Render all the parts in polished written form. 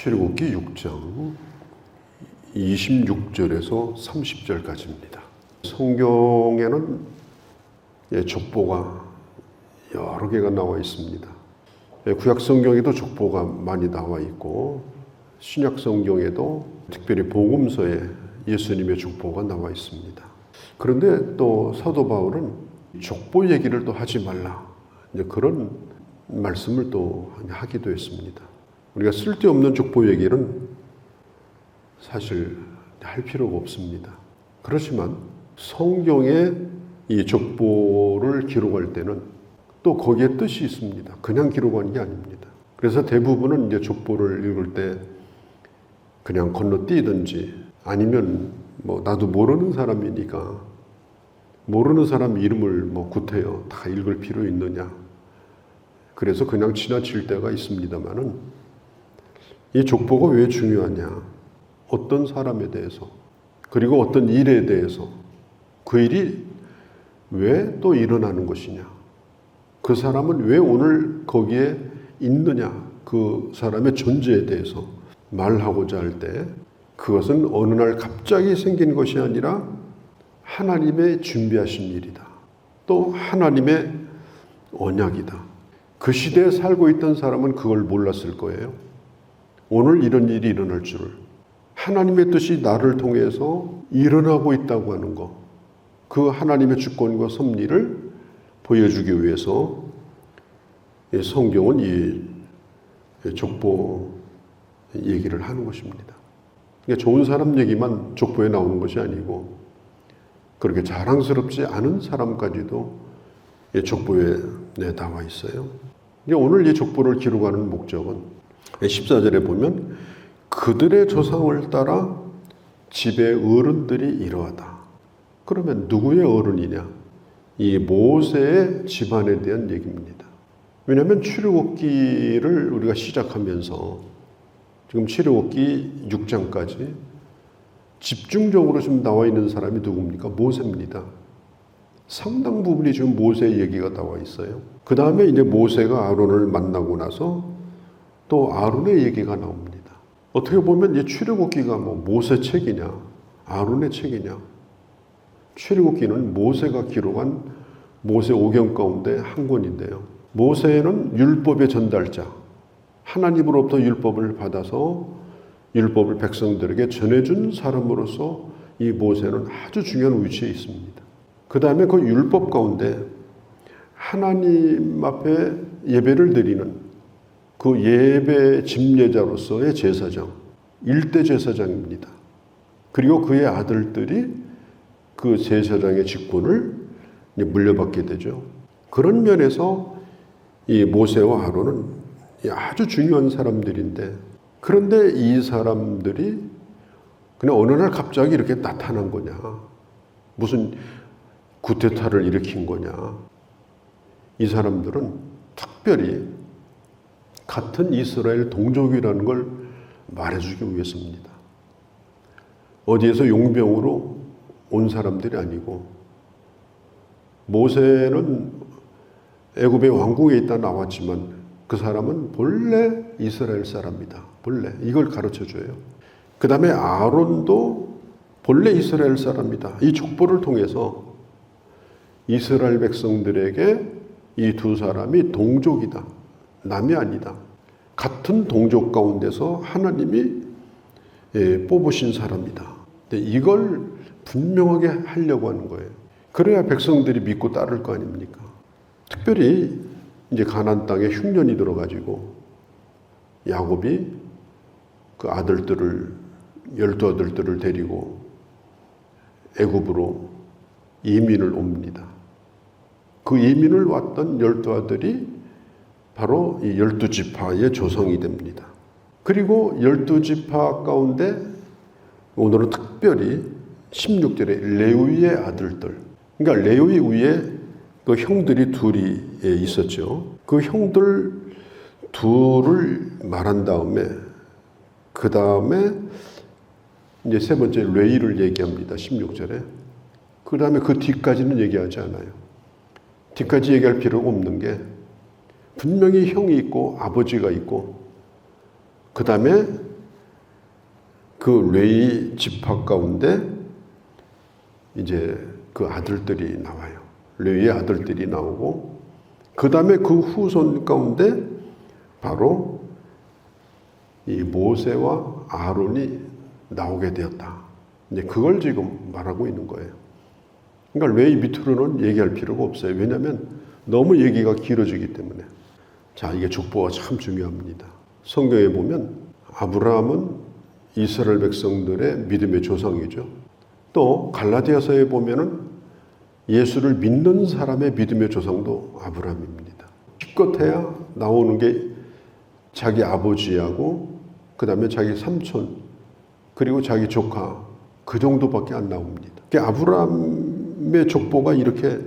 출애굽기 6장 26절에서 30절까지입니다. 성경에는 족보가 여러 개가 나와 있습니다. 구약 성경에도 족보가 많이 나와 있고 신약 성경에도 특별히 복음서에 예수님의 족보가 나와 있습니다. 그런데 또 사도 바울은 족보 얘기를 또 하지 말라, 그런 말씀을 또 하기도 했습니다. 우리가 쓸데없는 족보 얘기는 사실 할 필요가 없습니다. 그렇지만 성경에 이 족보를 기록할 때는 또 거기에 뜻이 있습니다. 그냥 기록하는 게 아닙니다. 그래서 대부분은 이제 족보를 읽을 때 그냥 건너뛰든지 아니면 나도 모르는 사람이니까 모르는 사람 이름을 구태여 다 읽을 필요 있느냐. 그래서 그냥 지나칠 때가 있습니다만은 이 족보가 왜 중요하냐. 어떤 사람에 대해서 그리고 어떤 일에 대해서 그 일이 왜 또 일어나는 것이냐. 그 사람은 왜 오늘 거기에 있느냐. 그 사람의 존재에 대해서 말하고자 할 때 그것은 어느 날 갑자기 생긴 것이 아니라 하나님의 준비하신 일이다. 또 하나님의 언약이다. 그 시대에 살고 있던 사람은 그걸 몰랐을 거예요. 오늘 이런 일이 일어날 줄을. 하나님의 뜻이 나를 통해서 일어나고 있다고 하는 것. 그 하나님의 주권과 섭리를 보여주기 위해서 성경은 이 족보 얘기를 하는 것입니다. 그러니까 좋은 사람 얘기만 족보에 나오는 것이 아니고 그렇게 자랑스럽지 않은 사람까지도 족보에 나와 있어요. 오늘 이 족보를 기록하는 목적은 14절에 보면 그들의 조상을 따라 집의 어른들이 이러하다. 그러면 누구의 어른이냐? 이 모세의 집안에 대한 얘기입니다. 왜냐하면 출애굽기를 우리가 시작하면서 지금 출애굽기 6장까지 집중적으로 지금 나와 있는 사람이 누굽니까? 모세입니다. 상당 부분이 지금 모세의 얘기가 나와 있어요. 그 다음에 이제 모세가 아론을 만나고 나서 또 아론의 얘기가 나옵니다. 어떻게 보면 이 출애굽기가 모세 책이냐, 아론의 책이냐. 출애굽기는 모세가 기록한 모세 오경 가운데 한 권인데요. 모세는 율법의 전달자, 하나님으로부터 율법을 받아서 율법을 백성들에게 전해준 사람으로서 이 모세는 아주 중요한 위치에 있습니다. 그 다음에 그 율법 가운데 하나님 앞에 예배를 드리는 그 예배 집례자로서의 제사장, 일대 제사장입니다. 그리고 그의 아들들이 그 제사장의 직분을 물려받게 되죠. 그런 면에서 이 모세와 아론은 아주 중요한 사람들인데, 그런데 이 사람들이 그냥 어느 날 갑자기 이렇게 나타난 거냐, 무슨 구테타를 일으킨 거냐. 이 사람들은 특별히 같은 이스라엘 동족이라는 걸 말해주기 위해서입니다. 어디에서 용병으로 온 사람들이 아니고, 모세는 애굽의 왕궁에 있다 나왔지만 그 사람은 본래 이스라엘 사람이다. 본래 이걸 가르쳐줘요. 그 다음에 아론도 본래 이스라엘 사람이다. 이 족보를 통해서 이스라엘 백성들에게 이 두 사람이 동족이다. 남이 아니다. 같은 동족 가운데서 하나님이 뽑으신 사람이다. 이걸 분명하게 하려고 하는 거예요. 그래야 백성들이 믿고 따를 거 아닙니까? 특별히 이제 가나안 땅에 흉년이 들어가지고 야곱이 그 아들들을 12아들들을 데리고 애굽으로 이민을 옵니다. 그 이민을 왔던 12아들이 바로 이 12지파의 조상이 됩니다. 그리고 12지파 가운데 오늘은 특별히 16절에 레위의 아들들, 그러니까 레위 위에 그 형들이 둘이 있었죠. 그 형들 둘을 말한 다음에 그 다음에 이제 세 번째 레위를 얘기합니다. 16절에. 그 다음에 그 뒤까지는 얘기하지 않아요. 뒤까지 얘기할 필요가 없는 게 분명히 형이 있고 아버지가 있고 그 다음에 그 레위 지파 가운데 이제 그 아들들이 나와요. 레위의 아들들이 나오고 그 다음에 그 후손 가운데 바로 이 모세와 아론이 나오게 되었다. 이제 그걸 지금 말하고 있는 거예요. 그러니까 레위 밑으로는 얘기할 필요가 없어요. 왜냐하면 너무 얘기가 길어지기 때문에. 자, 이게 족보가 참 중요합니다. 성경에 보면 아브라함은 이스라엘 백성들의 믿음의 조상이죠. 또 갈라디아서에 보면은 예수를 믿는 사람의 믿음의 조상도 아브라함입니다. 기껏해야 나오는 게 자기 아버지하고 그 다음에 자기 삼촌 그리고 자기 조카 그 정도밖에 안 나옵니다. 아브라함의 족보가 이렇게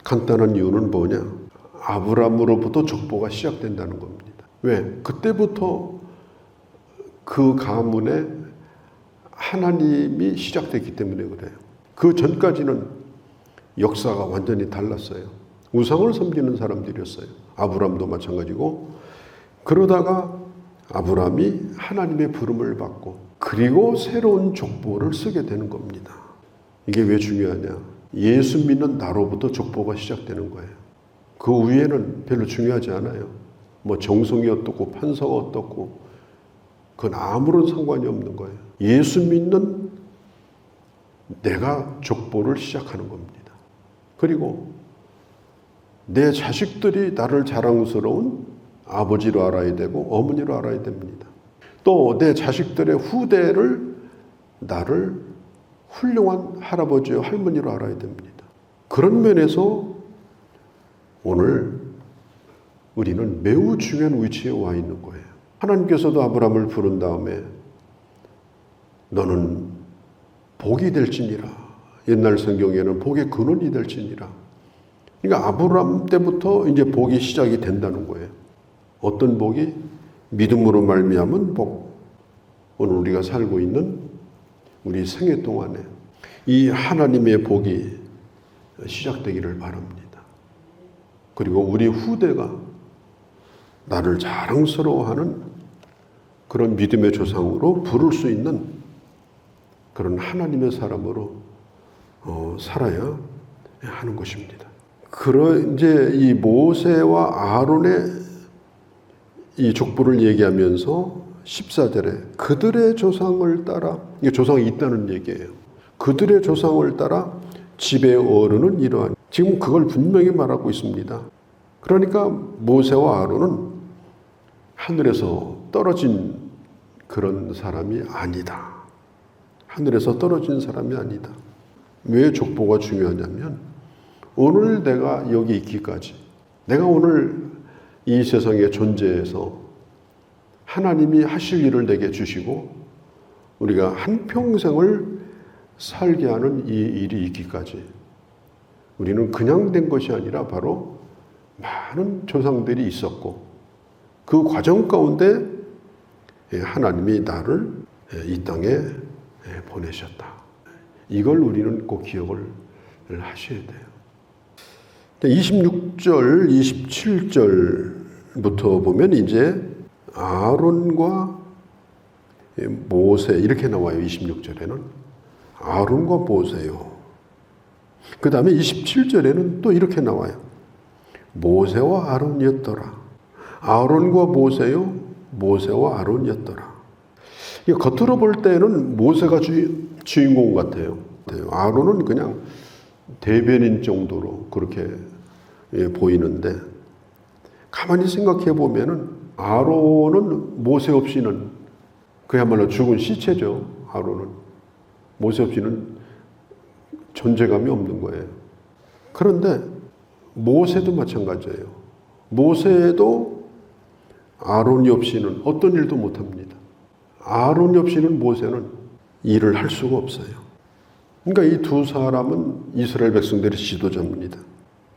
간단한 이유는 뭐냐? 아브라함으로부터 족보가 시작된다는 겁니다. 왜? 그때부터 그 가문에 하나님이 시작됐기 때문에 그래요. 그 전까지는 역사가 완전히 달랐어요. 우상을 섬기는 사람들이었어요. 아브라함도 마찬가지고. 그러다가 아브라함이 하나님의 부름을 받고 그리고 새로운 족보를 쓰게 되는 겁니다. 이게 왜 중요하냐? 예수 믿는 나로부터 족보가 시작되는 거예요. 그 위에는 별로 중요하지 않아요. 뭐 정성이 어떻고 판서가 어떻고 그건 아무런 상관이 없는 거예요. 예수 믿는 내가 족보를 시작하는 겁니다. 그리고 내 자식들이 나를 자랑스러운 아버지로 알아야 되고 어머니로 알아야 됩니다. 또 내 자식들의 후대를 나를 훌륭한 할아버지와 할머니로 알아야 됩니다. 그런 면에서 오늘 우리는 매우 중요한 위치에 와 있는 거예요. 하나님께서도 아브라함을 부른 다음에 너는 복이 될지니라. 옛날 성경에는 복의 근원이 될지니라. 그러니까 아브라함 때부터 이제 복이 시작이 된다는 거예요. 어떤 복이? 믿음으로 말미암은 복. 오늘 우리가 살고 있는 우리 생애 동안에 이 하나님의 복이 시작되기를 바랍니다. 그리고 우리 후대가 나를 자랑스러워하는 그런 믿음의 조상으로 부를 수 있는 그런 하나님의 사람으로 살아야 하는 것입니다. 이제 이 모세와 아론의 이 족보를 얘기하면서 14절에 그들의 조상을 따라, 이게 조상이 있다는 얘기예요. 그들의 조상을 따라 집의 어른은 이러하니. 지금 그걸 분명히 말하고 있습니다. 그러니까 모세와 아론은 하늘에서 떨어진 그런 사람이 아니다. 하늘에서 떨어진 사람이 아니다. 왜 족보가 중요하냐면 오늘 내가 여기 있기까지, 내가 오늘 이 세상에 존재해서 하나님이 하실 일을 내게 주시고 우리가 한평생을 살게 하는 이 일이 있기까지 우리는 그냥 된 것이 아니라 바로 많은 조상들이 있었고 그 과정 가운데 하나님이 나를 이 땅에 보내셨다. 이걸 우리는 꼭 기억을 하셔야 돼요. 26절, 27절부터 보면 이제 아론과 모세 이렇게 나와요. 26절에는 아론과 모세요. 그 다음에 27절에는 또 이렇게 나와요. 모세와 아론이었더라. 아론과 모세요. 모세와 아론이었더라. 겉으로 볼 때는 모세가 주인공 같아요. 아론은 그냥 대변인 정도로 그렇게 보이는데 가만히 생각해 보면은 아론은 모세 없이는 그야말로 죽은 시체죠. 아론은 모세 없이는 존재감이 없는 거예요. 그런데 모세도 마찬가지예요. 모세도 아론이 없이는 어떤 일도 못합니다. 아론이 없이는 모세는 일을 할 수가 없어요. 그러니까 이 두 사람은 이스라엘 백성들의 지도자입니다.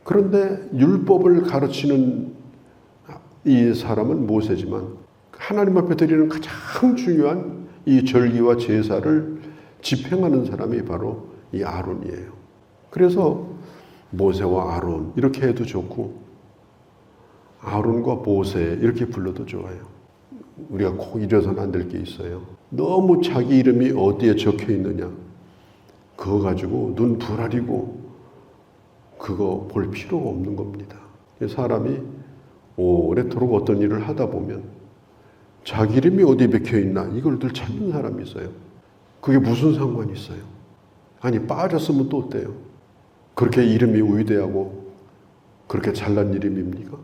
그런데 율법을 가르치는 이 사람은 모세지만 하나님 앞에 드리는 가장 중요한 이 절기와 제사를 집행하는 사람이 바로 이 아론이에요. 그래서 모세와 아론 이렇게 해도 좋고 아론과 모세 이렇게 불러도 좋아요. 우리가 꼭 잊어서는 안 될 게 있어요. 너무 자기 이름이 어디에 적혀 있느냐, 그거 가지고 눈 부라리고 그거 볼 필요가 없는 겁니다. 사람이 오래도록 어떤 일을 하다 보면 자기 이름이 어디에 박혀 있나 이걸 늘 찾는 사람이 있어요. 그게 무슨 상관이 있어요? 아니, 빠졌으면 또 어때요? 그렇게 이름이 위대하고 그렇게 잘난 이름입니까?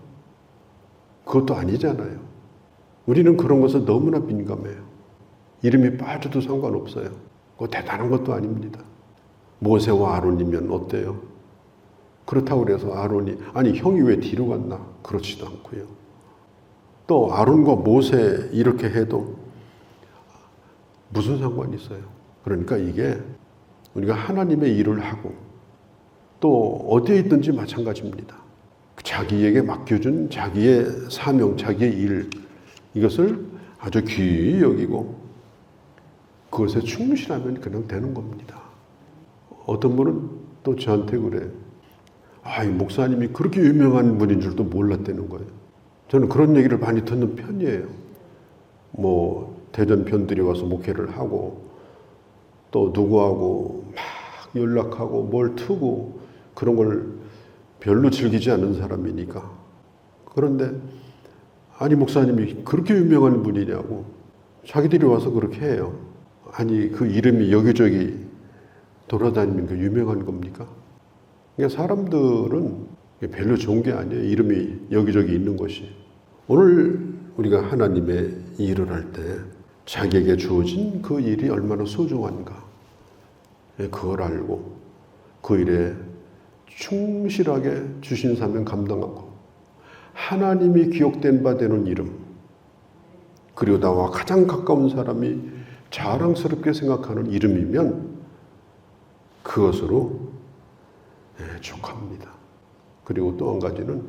그것도 아니잖아요. 우리는 그런 것에 너무나 민감해요. 이름이 빠져도 상관없어요. 그거 대단한 것도 아닙니다. 모세와 아론이면 어때요? 그렇다고 그래서 아론이, 아니 형이 왜 뒤로 갔나? 그렇지도 않고요. 또 아론과 모세 이렇게 해도 무슨 상관이 있어요? 그러니까 이게 우리가 하나님의 일을 하고 또 어디에 있든지 마찬가지입니다. 자기에게 맡겨준 자기의 사명, 자기의 일, 이것을 아주 귀히 여기고 그것에 충실하면 그냥 되는 겁니다. 어떤 분은 또 저한테 그래요. 이 목사님이 그렇게 유명한 분인 줄도 몰랐다는 거예요. 저는 그런 얘기를 많이 듣는 편이에요. 대전 편들이 와서 목회를 하고 또 누구하고 막 연락하고 뭘 트고 그런 걸 별로 즐기지 않는 사람이니까. 그런데 아니 목사님이 그렇게 유명한 분이냐고 자기들이 와서 그렇게 해요. 아니 그 이름이 여기저기 돌아다니면 그 유명한 겁니까? 그러니까 사람들은 별로 좋은 게 아니에요. 이름이 여기저기 있는 것이. 오늘 우리가 하나님의 일을 할 때 자기에게 주어진 그 일이 얼마나 소중한가 그걸 알고 그 일에 충실하게 주신 사명 감당하고 하나님이 기억된 바 되는 이름, 그리고 나와 가장 가까운 사람이 자랑스럽게 생각하는 이름이면 그것으로 족합니다. 그리고 또 한 가지는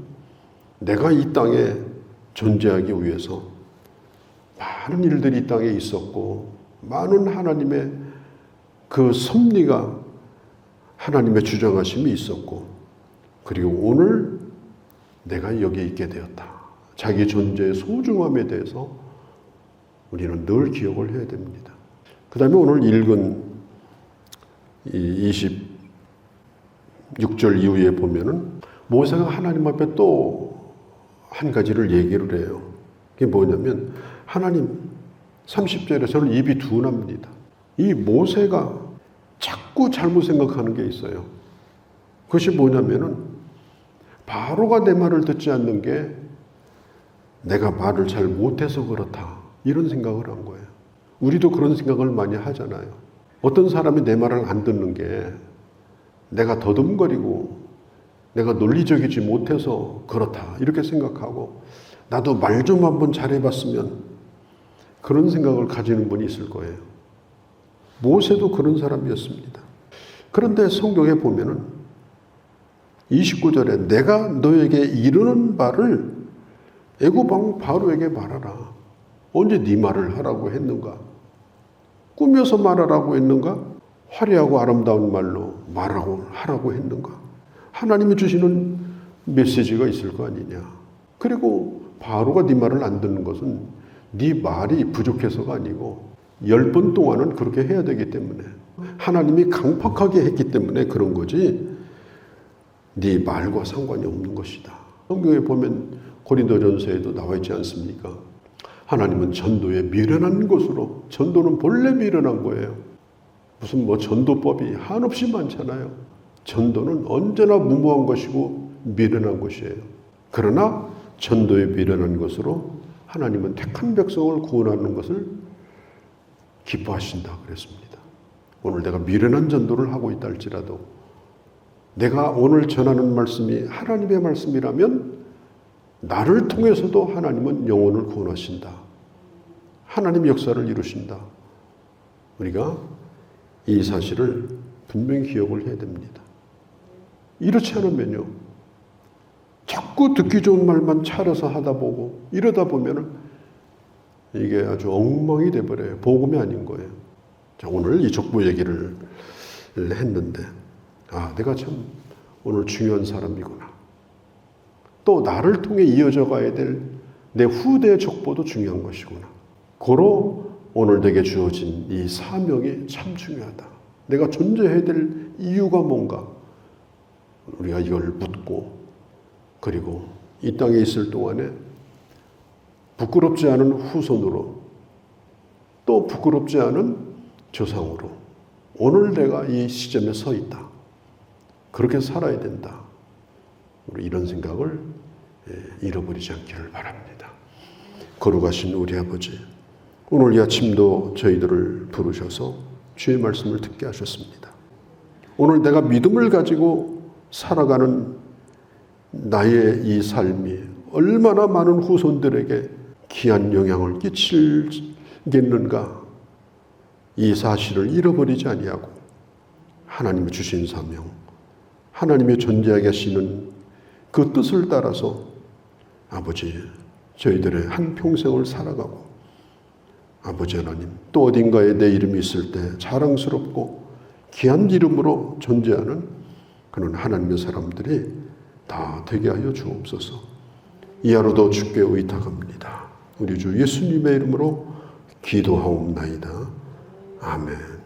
내가 이 땅에 존재하기 위해서 많은 일들이 이 땅에 있었고 많은 하나님의 그 섭리가 하나님의 주장하심이 있었고 그리고 오늘 내가 여기에 있게 되었다. 자기 존재의 소중함에 대해서 우리는 늘 기억을 해야 됩니다. 그 다음에 오늘 읽은 이 26절 이후에 보면은 모세가 하나님 앞에 또 한 가지를 얘기를 해요. 그게 뭐냐면 하나님 30절에 저는 입이 둔합니다. 이 모세가 자꾸 잘못 생각하는 게 있어요. 그것이 뭐냐면은 바로가 내 말을 듣지 않는 게 내가 말을 잘 못해서 그렇다. 이런 생각을 한 거예요. 우리도 그런 생각을 많이 하잖아요. 어떤 사람이 내 말을 안 듣는 게 내가 더듬거리고 내가 논리적이지 못해서 그렇다. 이렇게 생각하고 나도 말 좀 한번 잘해봤으면 그런 생각을 가지는 분이 있을 거예요. 모세도 그런 사람이었습니다. 그런데 성경에 보면은 29절에 내가 너에게 이르는 바를 애굽 왕 바로에게 말하라. 언제 네 말을 하라고 했는가? 꾸며서 말하라고 했는가? 화려하고 아름다운 말로 하라고 했는가? 하나님이 주시는 메시지가 있을 거 아니냐. 그리고 바로가 네 말을 안 듣는 것은 네 말이 부족해서가 아니고 10번 동안은 그렇게 해야 되기 때문에 하나님이 강팍하게 했기 때문에 그런 거지 네 말과 상관이 없는 것이다. 성경에 보면 고린도전서에도 나와 있지 않습니까? 하나님은 전도에 미련한 것으로, 전도는 본래 미련한 거예요. 무슨 전도법이 한없이 많잖아요. 전도는 언제나 무모한 것이고 미련한 것이에요. 그러나 전도에 미련한 것으로 하나님은 택한 백성을 구원하는 것을 기뻐하신다 그랬습니다. 오늘 내가 미련한 전도를 하고 있다 할지라도 내가 오늘 전하는 말씀이 하나님의 말씀이라면 나를 통해서도 하나님은 영혼을 구원하신다. 하나님 역사를 이루신다. 우리가 이 사실을 분명히 기억을 해야 됩니다. 이렇지 않으면요, 자꾸 듣기 좋은 말만 차려서 하다 보고 이러다 보면은 이게 아주 엉망이 돼버려요. 복음이 아닌 거예요. 자, 오늘 이 족보 얘기를 했는데 내가 참 오늘 중요한 사람이구나. 또 나를 통해 이어져 가야 될 내 후대의 족보도 중요한 것이구나. 고로 오늘 내게 주어진 이 사명이 참 중요하다. 내가 존재해야 될 이유가 뭔가 우리가 이걸 묻고, 그리고 이 땅에 있을 동안에 부끄럽지 않은 후손으로, 또 부끄럽지 않은 조상으로 오늘 내가 이 시점에 서 있다. 그렇게 살아야 된다. 우리 이런 생각을 잃어버리지 않기를 바랍니다. 거룩하신 우리 아버지, 오늘 이 아침도 저희들을 부르셔서 주의 말씀을 듣게 하셨습니다. 오늘 내가 믿음을 가지고 살아가는 나의 이 삶이 얼마나 많은 후손들에게 귀한 영향을 끼치겠는가, 이 사실을 잃어버리지 아니하고 하나님의 주신 사명, 하나님의 존재하게 하시는 그 뜻을 따라서 아버지, 저희들의 한평생을 살아가고, 아버지 하나님, 또 어딘가에 내 이름이 있을 때 자랑스럽고 귀한 이름으로 존재하는 그런 하나님의 사람들이 다 되게 하여 주옵소서. 이 하루도 주께 의탁합니다. 우리 주 예수님의 이름으로 기도하옵나이다. 아멘.